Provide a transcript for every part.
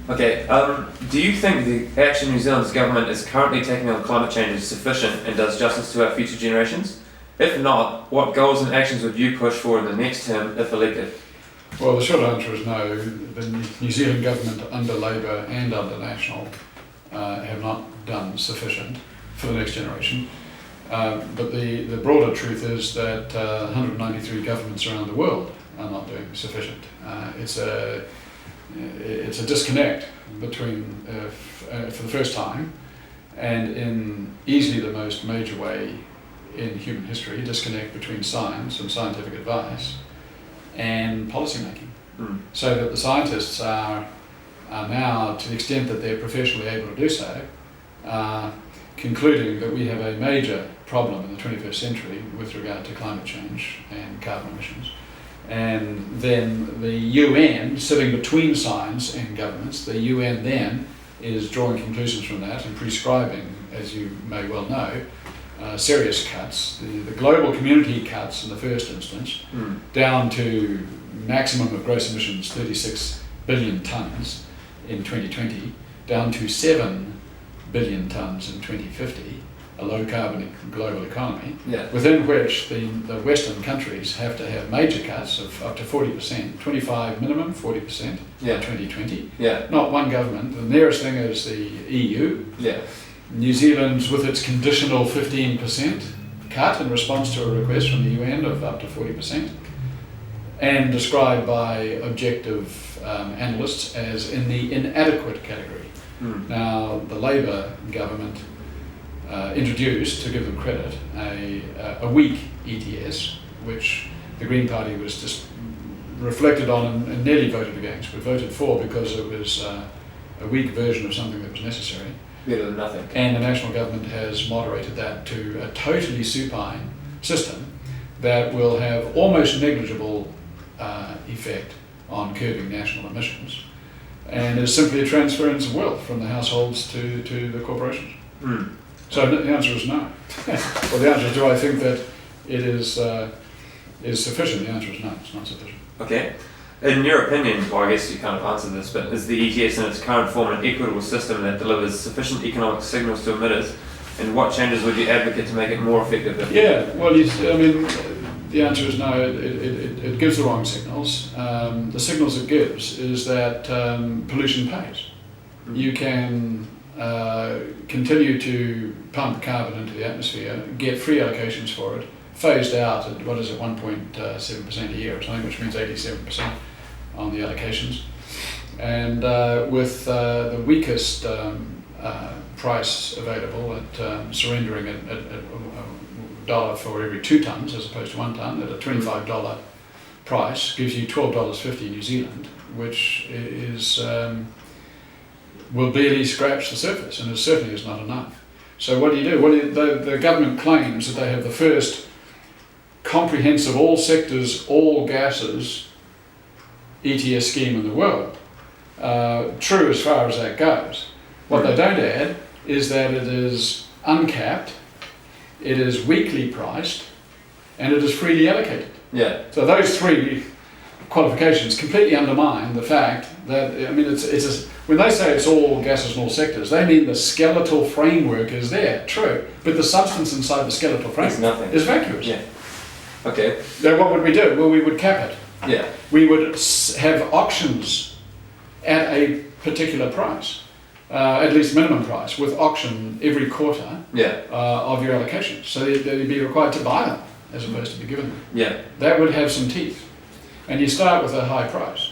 Okay, do you think the action New Zealand's government is currently taking on climate change is sufficient and does justice to our future generations? If not, what goals and actions would you push for in the next term if elected? Well, the short answer is no. The New Zealand government under Labour and under National have not done sufficient for the next generation. But the broader truth is that 193 governments around the world are not doing sufficient. It's a disconnect between, for the first time, and in easily the most major way in human history, a disconnect between science and scientific advice and policy making. So that the scientists are now, to the extent that they're professionally able to do so, concluding that we have a major problem in the 21st century with regard to climate change and carbon emissions. And then the UN, sitting between science and governments, the UN then is drawing conclusions from that and prescribing, as you may well know, serious cuts, the global community cuts in the first instance, down to maximum of gross emissions 36 billion tonnes in 2020, down to 7 billion tonnes in 2050, a low carbon global economy, within which the Western countries have to have major cuts of up to 40%, 25 minimum, 40% by 2020. Not one government. The nearest thing is the EU. New Zealand's with its conditional 15% cut in response to a request from the UN of up to 40%, and described by objective analysts as in the inadequate category. Now, the Labour government introduced, to give them credit, a weak ETS, which the Green Party was just reflected on and nearly voted against, but voted for because it was a weak version of something that was necessary. Better than nothing. And the national government has moderated that to a totally supine system that will have almost negligible effect on curbing national emissions, and is simply a transference of wealth from the households to the corporations. So the answer is no. Well, the answer is, do I think that it is sufficient? The answer is no, it's not sufficient. Okay. In your opinion, well, I guess you kind of answered this, but is the ETS in its current form an equitable system that delivers sufficient economic signals to emitters? And what changes would you advocate to make it more effective? Well, I mean, the answer is no. It gives the wrong signals. The signals it gives is that pollution pays. You can continue to pump carbon into the atmosphere, get free allocations for it, phased out at 1.7% a year or something, which means 87% on the allocations, and with the weakest price available at surrendering at $1 for every 2 tonnes as opposed to 1 tonne at a $25 price gives you $12.50 New Zealand, which is will barely scratch the surface, and it certainly is not enough. So what do you do? Well, the government claims that they have the first comprehensive, all sectors, all gases ETS scheme in the world. True as far as that goes. What they don't add is that it is uncapped, it is weekly priced, and it is freely allocated. So those 3 qualifications completely undermine the fact that, I mean, when they say it's all gases and all sectors, they mean the skeletal framework is there, true, but the substance inside the skeletal framework is vacuous. Okay. Now what would we do? Well, we would cap it. We would have auctions at a particular price, at least minimum price, with auction every quarter of your allocations. So you'd be required to buy them as opposed to be given them. That would have some teeth. And you start with a high price.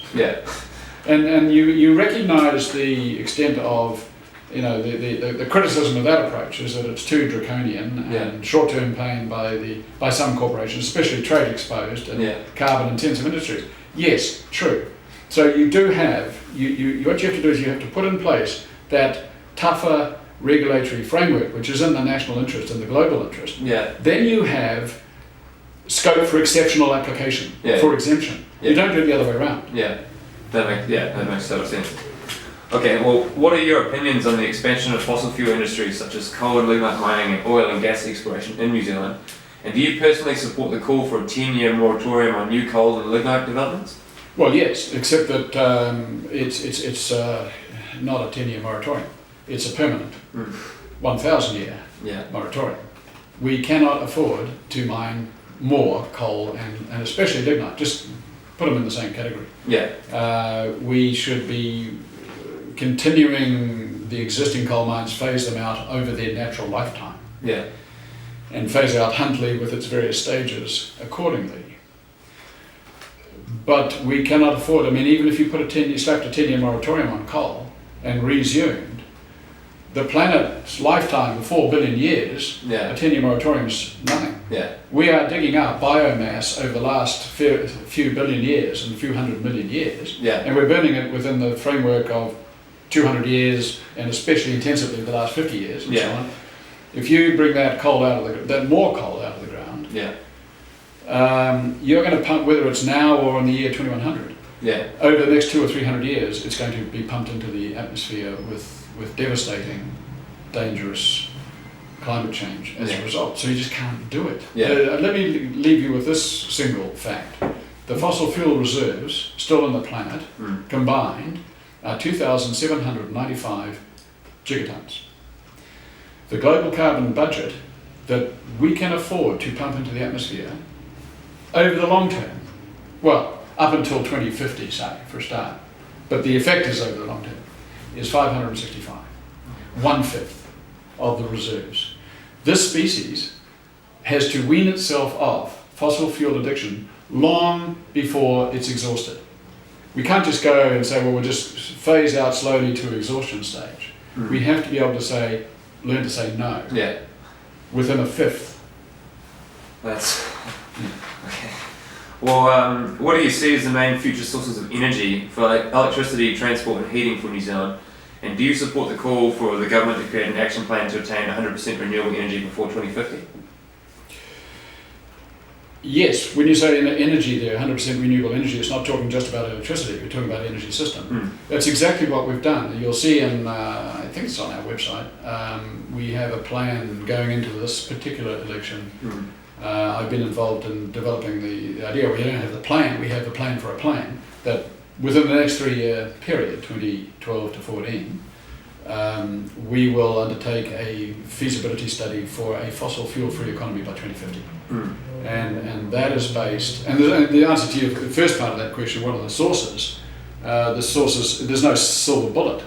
And you recognise the extent of, the criticism of that approach is that it's too draconian and short-term pain by some corporations, especially trade exposed and carbon intensive industries. Yes, true. So you do have, what you have to do is you have to put in place that tougher regulatory framework, which is in the national interest and the global interest. Then you have scope for exceptional application, for exemption. You don't do it the other way around. That makes total sense. Okay, well, what are your opinions on the expansion of fossil fuel industries such as coal and lignite mining and oil and gas exploration in New Zealand? And do you personally support the call for a 10-year moratorium on new coal and lignite developments? Well, yes, except that not a 10-year moratorium. It's a permanent 1,000-year Yeah. moratorium. We cannot afford to mine more coal and especially lignite. Just put them in the same category. Yeah. We should be continuing the existing coal mines, phase them out over their natural lifetime, Yeah. and phase out Huntly with its various stages accordingly. But we cannot afford, I mean, even if you slapped a 10-year moratorium on coal and resumed, the planet's lifetime of 4 billion years, Yeah. a 10-year moratorium's nothing. Yeah. We are digging up biomass over the last few billion years and a few hundred million years, Yeah. and we're burning it within the framework of 200 years, and especially intensively the last 50 years and so Yeah. on. If you bring that coal out of that more coal out of the ground, Yeah. you're going to pump, whether it's now or in the year 2100, Yeah. over the next 200 or 300 years, it's going to be pumped into the atmosphere with devastating, dangerous climate change as a result. So you just can't do it. Yeah. Let me leave you with this single fact. The fossil fuel reserves still on the planet combined are 2,795 gigatons. The global carbon budget that we can afford to pump into the atmosphere over the long term, well, up until 2050, say, for a start, but the effect is over the long term, is 565, 1/5 of the reserves. This species has to wean itself off fossil fuel addiction long before it's exhausted. We can't just go and say, well, we'll just phase out slowly to exhaustion stage. We have to be able to learn to say no Yeah. within a fifth. That's okay. Well, what do you see as the main future sources of energy for electricity, transport, and heating for New Zealand? And do you support the call for the government to create an action plan to attain 100% renewable energy before 2050? Yes, when you say energy there, 100% renewable energy, it's not talking just about electricity, we're talking about energy system. That's exactly what we've done. You'll see I think it's on our website, we have a plan going into this particular election. I've been involved in developing the idea. We don't have the plan, we have a plan for a plan that within the next 3-year period, 2012 to 14, we will undertake a feasibility study for a fossil fuel-free economy by 2050. And that is based, and the answer to your first part of that question, what are the sources? There's no silver bullet.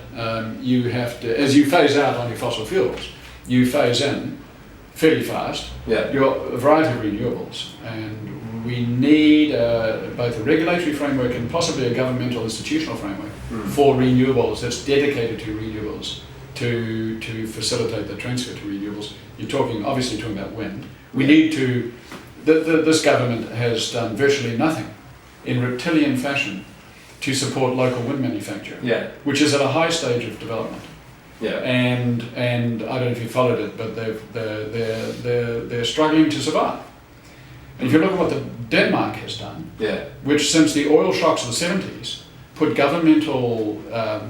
You have to, as you phase out on your fossil fuels, you phase in fairly fast a variety of renewables. And we need both a regulatory framework and possibly a governmental institutional framework for renewables that's dedicated to renewables to facilitate the transfer to renewables. You're obviously talking about wind. We need to, this government has done virtually nothing in reptilian fashion to support local wind manufacture, which is at a high stage of development. And I don't know if you followed it, but they're struggling to survive. And if you look at what Denmark has done, which since the oil shocks of the 70s put governmental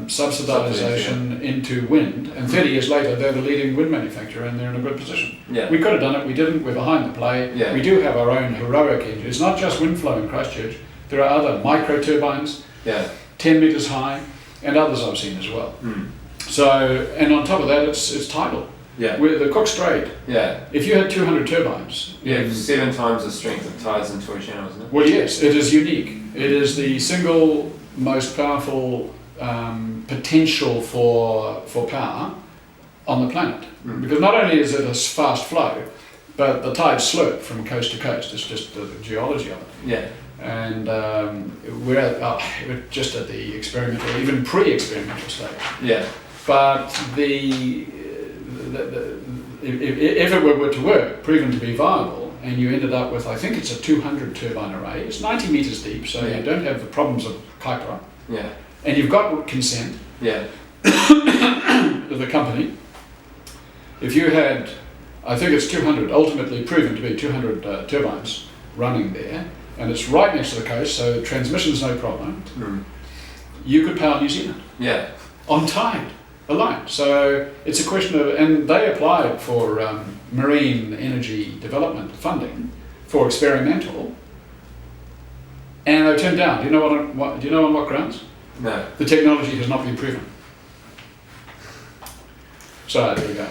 subsidization into wind, and 30 years later they're the leading wind manufacturer and they're in a good position. We could have done it, we didn't, we're behind the play. We do have our own heroic engine. It's not just Windflow in Christchurch, there are other micro turbines, 10 metres high, and others I've seen as well. So, and on top of that it's tidal. With the Cook Strait, if you had 200 turbines... 7 times the strength of tides in Tory Channel, isn't it? Well, yes, it is unique. It is the single most powerful potential for power on the planet. Because not only is it a fast flow, but the tides slope from coast to coast. It's just the geology of it. And we're just at the experimental, even pre-experimental stage. But if it were to work, proven to be viable, and you ended up with, I think it's a 200 turbine array, it's 90 metres deep, so you don't have the problems of Kaipara. And you've got consent of the company. If you had, I think it's 200, ultimately proven to be 200 turbines running there, and it's right next to the coast, so transmission's no problem, you could power New Zealand. On tide alone. So it's a question of, and they applied for marine energy development funding for experimental, and they turned down. Do you know on what grounds? No. The technology has not been proven. So there you go.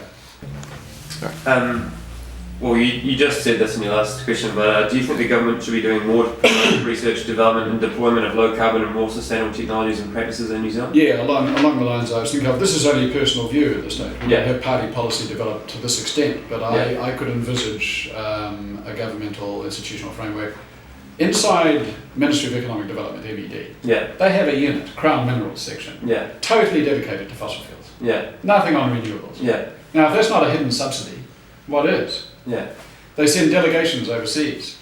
Well, you just said this in your last question, but do you think the government should be doing more to promote research, development and deployment of low carbon and more sustainable technologies and practices in New Zealand? Yeah, along the lines I was thinking of. This is only a personal view at this stage. We don't have party policy developed to this extent, but I could envisage a governmental institutional framework. Inside Ministry of Economic Development, MED, they have a unit, Crown Minerals section, totally dedicated to fossil fuels. Nothing on renewables. Now, if that's not a hidden subsidy, what is? They send delegations overseas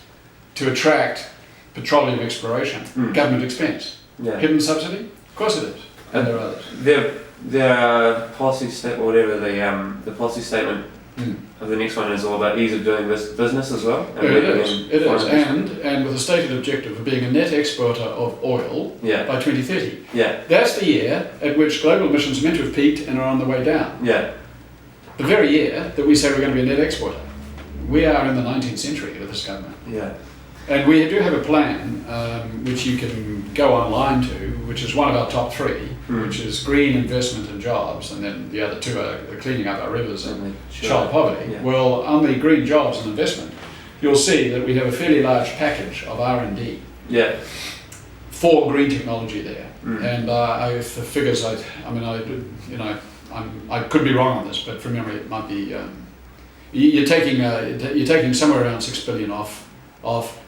to attract petroleum exploration, government expense. Hidden subsidy? Of course it is. And there are others. Their policy statement, whatever the policy statement of the next one is all about ease of doing this business as well. And it is, and with a stated objective of being a net exporter of oil by 2030. That's the year at which global emissions are meant to have peaked and are on the way down. The very year that we say we're going to be a net exporter. We are in the 19th century with this government. And we do have a plan which you can go online to, which is one of our top three, which is green investment and jobs, and then the other two are cleaning up our rivers and child poverty. Well, on the green jobs and investment, you'll see that we have a fairly large package of R&D for green technology there. And the figures, I could be wrong on this, but from memory it might be. You're taking somewhere around 6 billion off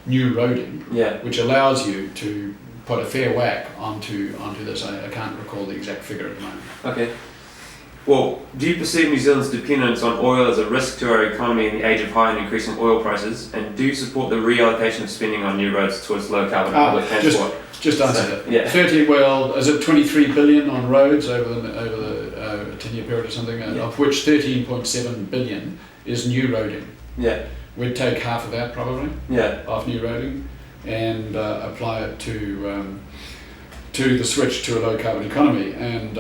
new roading, which allows you to put a fair whack onto this. I can't recall the exact figure at the moment. Okay. Well, do you perceive New Zealand's dependence on oil as a risk to our economy in the age of high and increasing oil prices? And do you support the reallocation of spending on new roads towards low carbon public transport? Just answer that. 30. Well, is it 23 billion on roads over the 10-year period or something? Of which 13.7 billion is new roading. We'd take half of that probably. Off new roading, and apply it to the switch to a low carbon economy. And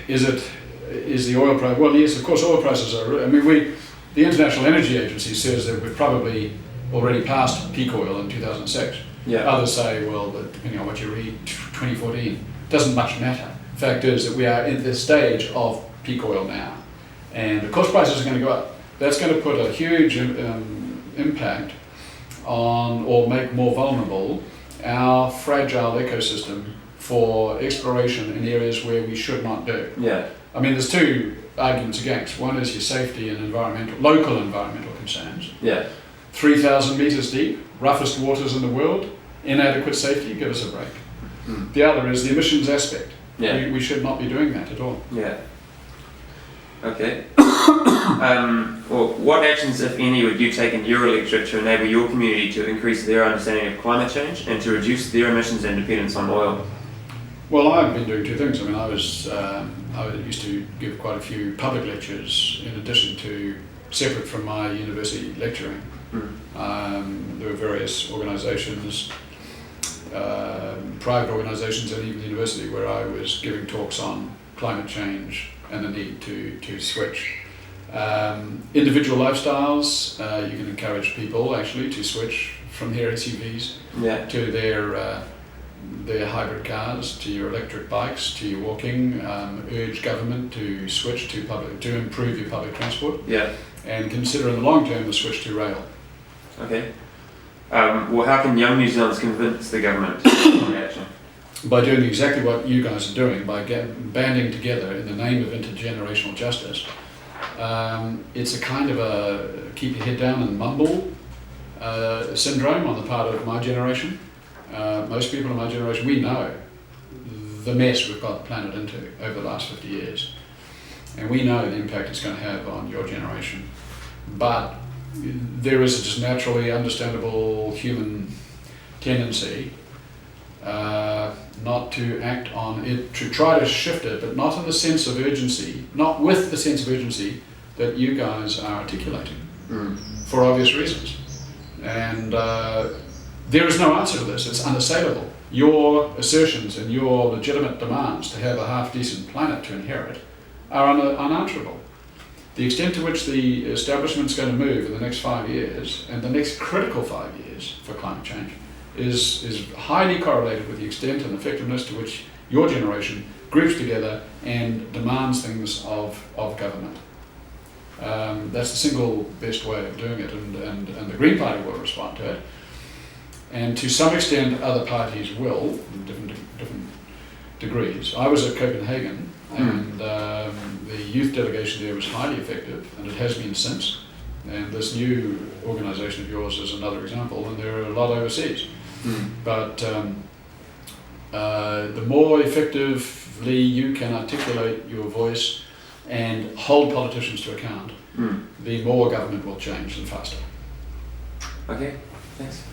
is the oil price? Well, yes, of course, oil prices are. I mean, the International Energy Agency says that we've probably already passed peak oil in 2006. Others say, well, depending on what you read, 2014 doesn't much matter. Fact is that we are in this stage of peak oil now, and of course prices are going to go up. That's going to put a huge impact on, or make more vulnerable, our fragile ecosystem for exploration in areas where we should not do. I mean, there's two arguments against. One is your safety and local environmental concerns. 3,000 meters deep, roughest waters in the world, inadequate safety, give us a break. The other is the emissions aspect. We should not be doing that at all. Okay. Well, what actions, if any, would you take in your electorate to enable your community to increase their understanding of climate change and to reduce their emissions and dependence on oil? Well, I've been doing two things. I mean, I used to give quite a few public lectures in addition to, separate from my university lecturing. There were various organisations, private organisations and even the university, where I was giving talks on climate change and the need to switch. Individual lifestyles, you can encourage people actually to switch from their SUVs to their hybrid cars, to your electric bikes, to your walking. Urge government to switch to improve your public transport. And consider in the long term the switch to rail. Okay. Well, how can young New Zealanders convince the government on action? By doing exactly what you guys are doing, by banding together in the name of intergenerational justice. It's a kind of a keep your head down and mumble syndrome on the part of my generation. Most people in my generation, we know the mess we've got the planet into over the last 50 years. And we know the impact it's going to have on your generation. But there is a just naturally understandable human tendency not to act on it, to try to shift it, but not in the sense of urgency, not with the sense of urgency that you guys are articulating, for obvious reasons. And there is no answer to this. It's unassailable. Your assertions and your legitimate demands to have a half-decent planet to inherit are unanswerable. The extent to which the establishment's going to move in the next 5 years, and the next critical 5 years for climate change, is highly correlated with the extent and effectiveness to which your generation groups together and demands things of government. That's the single best way of doing it, and the Green Party will respond to it. And to some extent, other parties will, in different degrees. I was at Copenhagen, and the youth delegation there was highly effective, and it has been since. And this new organisation of yours is another example, and there are a lot overseas. But the more effectively you can articulate your voice and hold politicians to account, the more government will change and faster. Okay, thanks.